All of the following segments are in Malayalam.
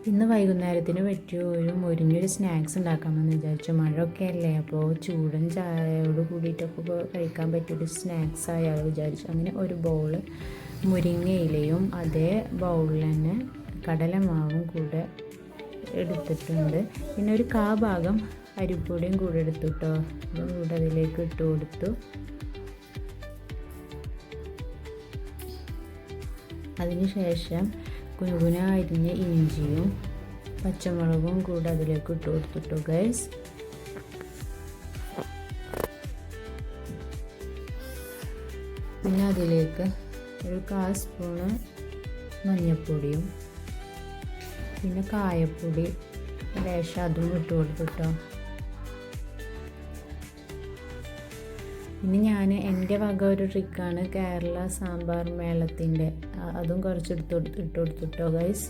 ഇന്ന് വൈകുന്നേരത്തിന് പറ്റിയ ഒരു മുരിഞ്ഞൊരു സ്നാക്സ് ഉണ്ടാക്കാമെന്ന് വിചാരിച്ചു. മഴയൊക്കെ അല്ലേ, അപ്പോൾ ചൂടൻ ചായയോട് കൂടിയിട്ടൊക്കെ കഴിക്കാൻ പറ്റിയൊരു സ്നാക്സ് ആയാലും വിചാരിച്ചു. അങ്ങനെ ഒരു ബൗൾ മുരിങ്ങയിലയും അതേ ബൗളിൽ തന്നെ കടലമാവും കൂടെ എടുത്തിട്ടുണ്ട്. പിന്നെ ഒരു ഭാഗം അരിപ്പൊടിയും കൂടെ എടുത്തു കേട്ടോ. ഇതും കൂടെ അതിലേക്ക് ഇട്ട് കൊടുത്തു. അതിനുശേഷം കുനുകുന അരിഞ്ഞ ഇഞ്ചിയും പച്ചമുളകും കൂടെ അതിലേക്ക് ഇട്ട് കൊടുത്തിട്ടു ഗൈസ്. പിന്നെ അതിലേക്ക് ഒരു 1/4 സ്പൂണ് മഞ്ഞൾപ്പൊടിയും പിന്നെ കായപ്പൊടി ലേശം അതും ഇട്ട് കൊടുത്തിട്ടോ. പിന്നെ ഞാൻ എൻ്റെ വക ഒരു ട്രിക്കാണ്, കേരള സാമ്പാർ മേളത്തിൻ്റെ അതും കുറച്ച് ഇട്ട് കൊടുത്തിട്ടോ ഗൈസ്.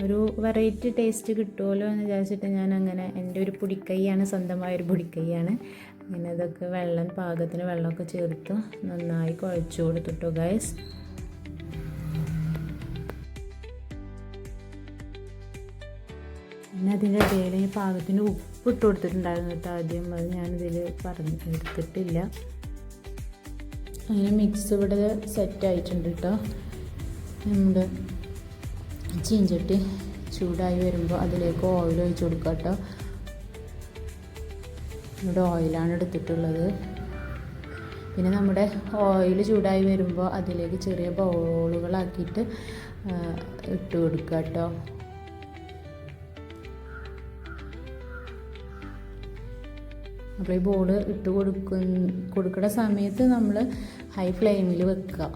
ഒരു വെറൈറ്റി ടേസ്റ്റ് കിട്ടുമല്ലോ എന്ന് വിചാരിച്ചിട്ട് ഞാൻ അങ്ങനെ എൻ്റെ ഒരു പൊടിക്കൈയാണ്, സ്വന്തമായൊരു പൊടിക്കൈയാണ്. അങ്ങനെ അതൊക്കെ പാകത്തിന് വെള്ളമൊക്കെ ചേർത്ത് നന്നായി കുഴച്ച് കൊടുത്തിട്ടോ ഗൈസ്. പിന്നെ അതിൻ്റെ ഇടയിൽ പാകത്തിന് ഉപ്പ് ഇട്ട് കൊടുത്തിട്ടുണ്ടായിരുന്നു കേട്ടോ ആദ്യം. അത് ഞാനിതിൽ എടുത്തിട്ടില്ല. അങ്ങനെ മിക്സ് ഇവിടെ സെറ്റായിട്ടുണ്ട് കേട്ടോ. നമ്മുടെ ചീഞ്ചട്ടി ചൂടായി വരുമ്പോൾ അതിലേക്ക് ഓയിൽ ഒഴിച്ച് കൊടുക്കുക കേട്ടോ. ഇവിടെ ഓയിലാണ് എടുത്തിട്ടുള്ളത്. പിന്നെ നമ്മുടെ ഓയിൽ ചൂടായി വരുമ്പോൾ അതിലേക്ക് ചെറിയ ബൗളുകളാക്കിയിട്ട് ഇട്ട് കൊടുക്കുക കേട്ടോ. അപ്പോൾ ഈ ബോൾ ഇട്ട് കൊടുക്കുന്ന സമയത്ത് നമ്മൾ ഹൈ ഫ്ലെയിമിൽ വെക്കുക.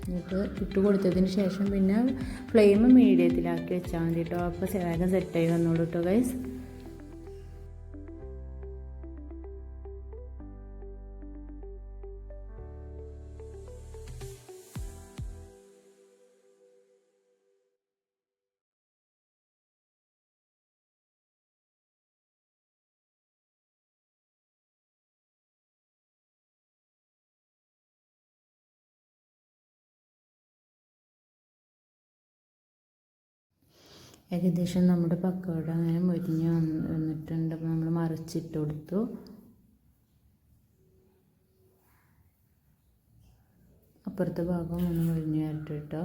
എന്നിട്ട് ഇട്ട് കൊടുത്തതിന് ശേഷം പിന്നെ ഫ്ലെയിം മീഡിയത്തിലാക്കി വെച്ചാൽ മതി കേട്ടോ. അപ്പോൾ വേഗം സെറ്റായി വന്നോളൂ കേട്ടോ ഗൈസ്. ഏകദേശം നമ്മുടെ പക്കോട അങ്ങനെ മൊരിഞ്ഞ് വന്നിട്ടുണ്ട്. അപ്പോൾ നമ്മൾ മറിച്ചിട്ട് കൊടുത്തു. അപ്പുറത്തെ ഭാഗം ഒന്ന് മൊരിഞ്ഞ് വരട്ടെ കേട്ടോ.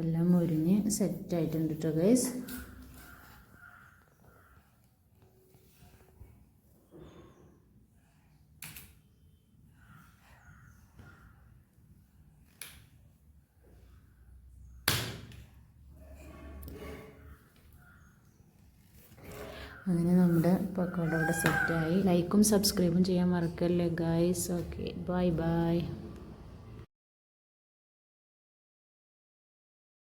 എല്ലാം മൊരിഞ്ഞ് സെറ്റായിട്ടുണ്ട് കേട്ടോ ഗൈസ്. അങ്ങനെ നമ്മുടെ പക്കോട ഇവിടെ സെറ്റായി. ലൈക്കും സബ്സ്ക്രൈബും ചെയ്യാൻ മറക്കല്ലേ ഗൈസ്. Okay, bye bye.